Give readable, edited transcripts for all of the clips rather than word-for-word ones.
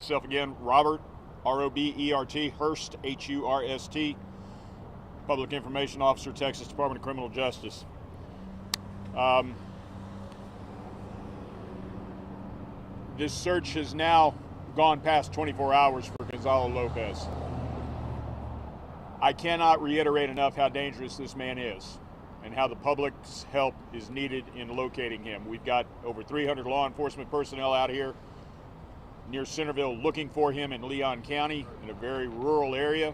Myself again, Robert, R-O-B-E-R-T, Hurst, H-U-R-S-T, Public Information Officer, Texas Department of Criminal Justice. This search has now gone past 24 hours for Gonzalo Lopez. I cannot reiterate enough how dangerous this man is and how the public's help is needed in locating him. We've got over 300 law enforcement personnel out here near Centerville looking for him in Leon County in a very rural area,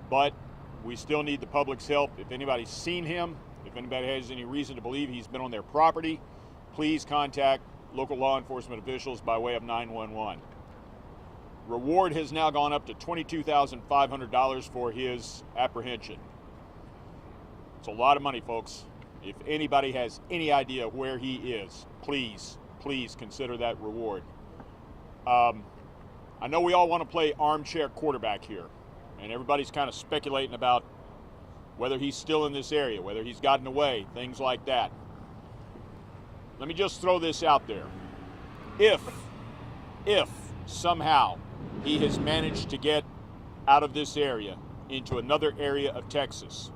but we still need the public's help. If anybody's seen him, if anybody has any reason to believe he's been on their property, please contact local law enforcement officials by way of 911. Reward has now gone up to $22,500 for his apprehension. It's a lot of money, folks. If anybody has any idea where he is, please consider that reward. I know we all want to play armchair quarterback here, and everybody's kind of speculating about whether he's still in this area, whether he's gotten away, things like that. Let me just throw this out there. If somehow he has managed to get out of this area into another area of Texas,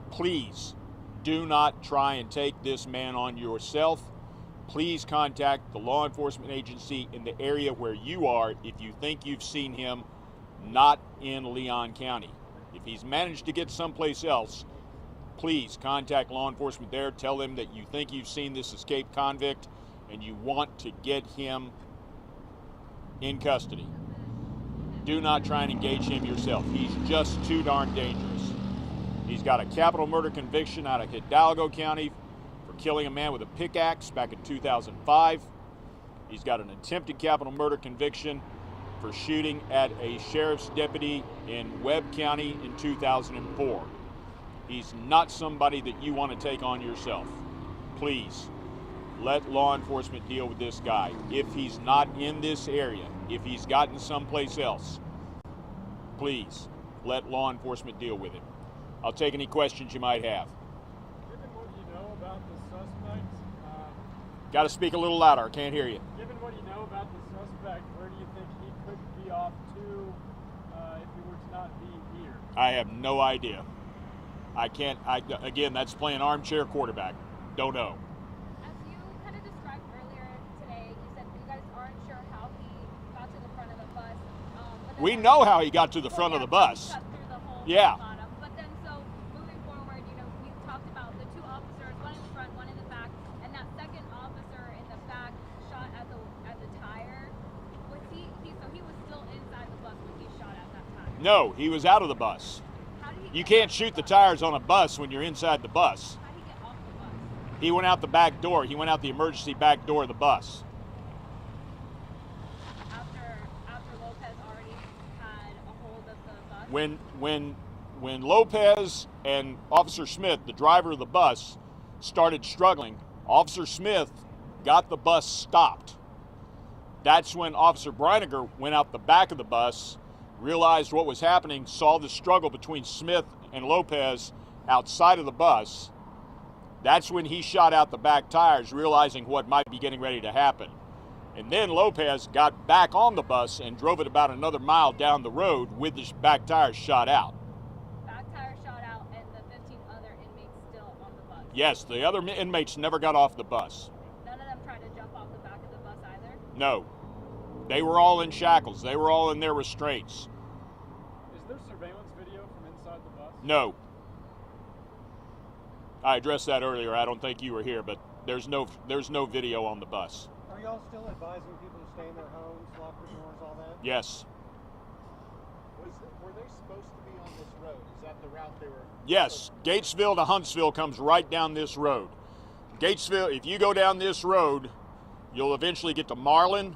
please do not try and take this man on yourself. Please contact the law enforcement agency in the area where you are if you think you've seen him not in Leon County. If he's managed to get someplace else, please contact law enforcement there. Tell them that you think you've seen this escaped convict and you want to get him in custody. Do not try and engage him yourself. He's just too darn dangerous. He's got a capital murder conviction out of Hidalgo County for killing a man with a pickaxe back in 2005. He's got an attempted capital murder conviction for shooting at a sheriff's deputy in Webb County in 2004. He's not somebody that you want to take on yourself. Please, let law enforcement deal with this guy. If he's not in this area, if he's gotten someplace else, please, let law enforcement deal with him. I'll take any questions you might have. Given what you know about the suspect, got to speak a little louder. I can't hear you. Given what you know about the suspect, where do you think he could be off to if he were to not be here? I have no idea. I can't. Again, that's playing armchair quarterback. Don't know. As you kind of described earlier today, you said you guys aren't sure how he got to the front of the bus. We know how he got to the front of the bus. Yeah. But then, so moving forward, you know, we talked about the two officers, one in the front, one in the back, and that second officer in the back shot at the tire. Was he so he was still inside the bus when he shot at that tire? No, he was out of the bus. You can't shoot the tires on a bus when you're inside the bus. How did he get off the bus? He went out the back door. He went out the emergency back door of the bus. After Lopez already had a hold of the bus? When Lopez and Officer Smith, the driver of the bus, started struggling, Officer Smith got the bus stopped. That's when Officer Breiniger went out the back of the bus, realized what was happening, saw the struggle between Smith and Lopez outside of the bus. That's when he shot out the back tires, realizing what might be getting ready to happen. And then Lopez got back on the bus and drove it about another mile down the road with the back tires shot out. Back tire shot out and the 15 other inmates still on the bus? Yes, the other inmates never got off the bus. None of them tried to jump off the back of the bus either? No. They were all in shackles. They were all in their restraints. Is there surveillance video from inside the bus? No. I addressed that earlier. I don't think you were here, but there's no video on the bus. Are y'all still advising people to stay in their homes, lock their doors, all that? Yes. Were they supposed to be on this road? Is that the route they were? Yes. Gatesville to Huntsville comes right down this road. Gatesville, if you go down this road, you'll eventually get to Marlin,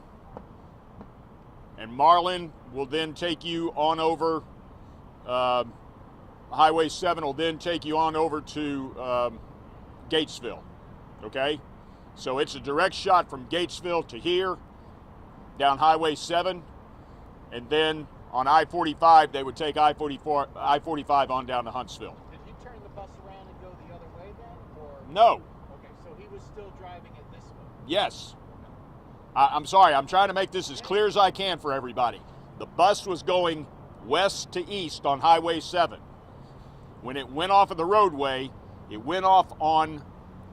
and Marlin will then take you on over. Highway 7 will then take you on over to Gatesville. Okay? So it's a direct shot from Gatesville to here, down Highway 7, and then on I-45, they would take I-45 on down to Huntsville. Did he turn the bus around and go the other way then? Or? No. Okay, so he was still driving it this way? Yes. I'm sorry, I'm trying to make this as clear as I can for everybody. The bus was going west to east on Highway 7. When it went off of the roadway, it went off on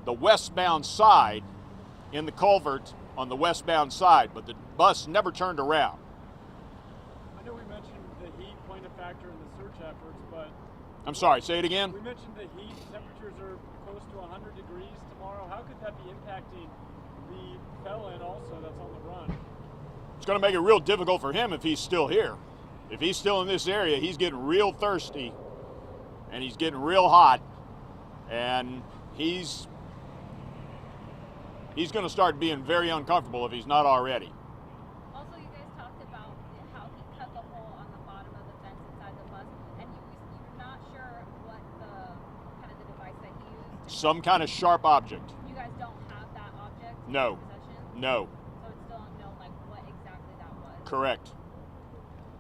the westbound side in the culvert on the westbound side, but the bus never turned around. I know we mentioned the heat playing a factor in the search efforts, but I'm sorry, say it again? we mentioned the heat. Temperatures are close to 100 degrees tomorrow. How could that be impacting the felon also that's on the run? It's going to make it real difficult for him if he's still here. If he's still in this area, he's getting real thirsty and he's getting real hot, and he's going to start being very uncomfortable if he's not already. Also, you guys talked about how he cut the hole on the bottom of the fence inside the bus, and you're not sure what the device that he used. Some kind of sharp object. You guys don't have that object in No. your possession? No. So it's still unknown, like, what exactly that was? Correct.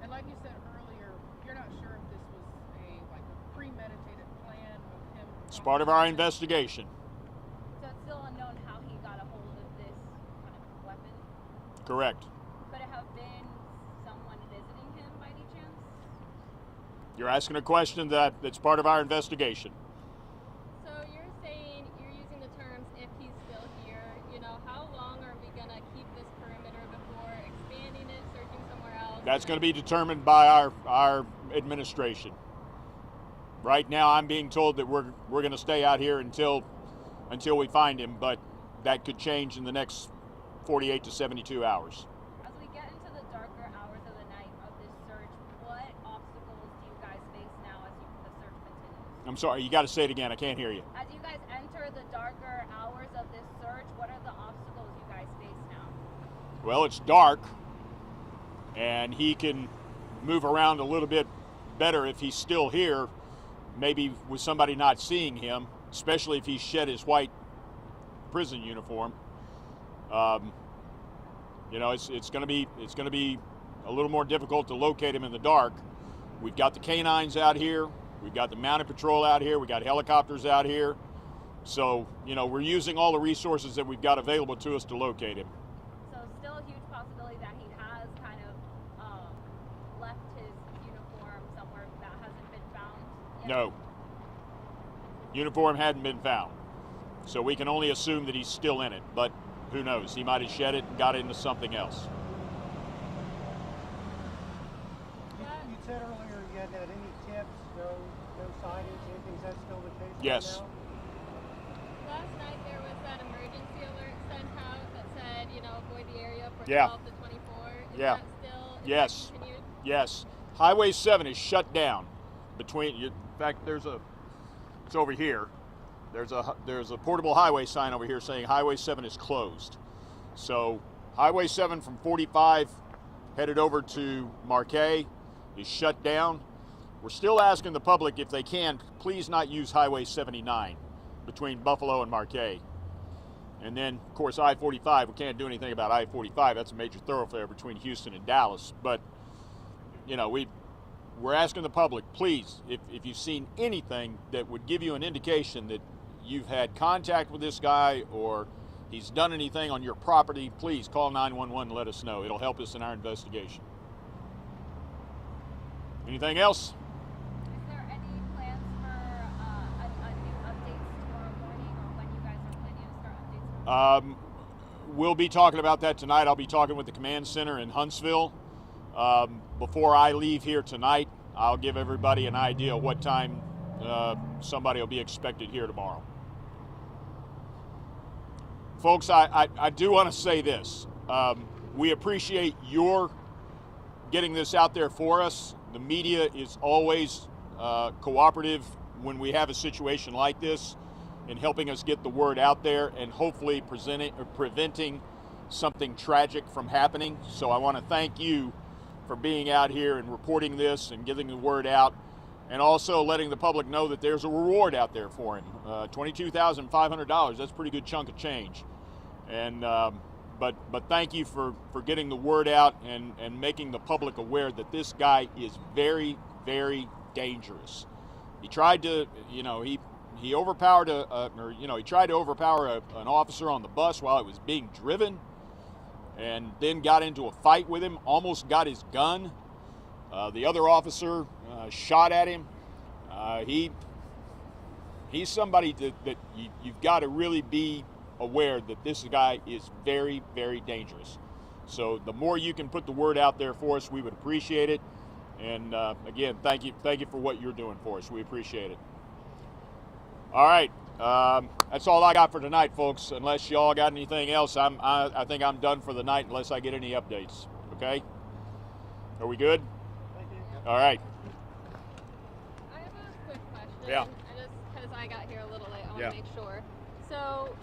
And like you said earlier, you're not sure if this was a premeditated plan of him. It's part of our investigation. So it's still unknown how he got a hold of this kind of weapon? Correct. Could it have been someone visiting him by any chance? You're asking a question that's part of our investigation. So you're saying, you're using the terms if he's still here, how long are we gonna keep this perimeter before expanding it, searching somewhere else? That's going to be determined by our administration. Right now, I'm being told that we're going to stay out here until we find him, but that could change in the next 48 to 72 hours. As we get into the darker hours of the night of this search, what obstacles do you guys face now as the search continues? I'm sorry, you got to say it again. I can't hear you. As you guys enter the darker hours of this search, what are the obstacles you guys face now? Well, it's dark, and he can move around a little bit better if he's still here, maybe with somebody not seeing him, especially if he shed his white prison uniform. It's going to be a little more difficult to locate him in the dark. We've got the canines out here, we've got the mounted patrol out here, we got helicopters out here. So, we're using all the resources that we've got available to us to locate him. So still a huge possibility that he has kind of left his uniform somewhere that hasn't been found yet? No. Uniform hadn't been found. So we can only assume that he's still in it, but who knows? He might have shed it and got into something else. You said earlier you hadn't had any tips, no sightings, anything. Is that still the case Yes. right now? Last night there was that emergency alert sent out that said, avoid the area for Yeah. 12 to 24. Is Yeah. that still is Yes. that continued? Yes. Highway 7 is shut down in fact, it's over here. There's a portable highway sign over here saying Highway 7 is closed. So Highway 7 from 45 headed over to Marquez is shut down. We're still asking the public, if they can, please not use Highway 79 between Buffalo and Marquez. And then, of course, I-45, we can't do anything about I-45. That's a major thoroughfare between Houston and Dallas. But, we're asking the public, please, if you've seen anything that would give you an indication that you've had contact with this guy or he's done anything on your property, please call 911 and let us know. It'll help us in our investigation. Anything else? Is there any plans for new updates tomorrow morning, or when you guys are planning to start updates? We'll be talking about that tonight. I'll be talking with the command center in Huntsville. Before I leave here tonight, I'll give everybody an idea of what time somebody will be expected here tomorrow. Folks, I do want to say this. We appreciate your getting this out there for us. The media is always cooperative when we have a situation like this in helping us get the word out there and hopefully preventing something tragic from happening. So I want to thank you for being out here and reporting this and getting the word out, and also letting the public know that there's a reward out there for him. $22,500, that's a pretty good chunk of change. And but thank you for getting the word out and making the public aware that this guy is very, very dangerous. He tried to, he overpowered he tried to overpower an officer on the bus while it was being driven. and then got into a fight with him, almost got his gun. The other officer shot at him. He's somebody that you've got to really be aware that this guy is very, very dangerous. So the more you can put the word out there for us, we would appreciate it. And again, thank you for what you're doing for us. We appreciate it. All right, that's all I got for tonight, folks. Unless y'all got anything else, I think I'm done for the night unless I get any updates. Okay? Are we good? Thank you. All right. I have a quick question. Yeah. I just, because I got here a little late, I want to Yeah. make sure. So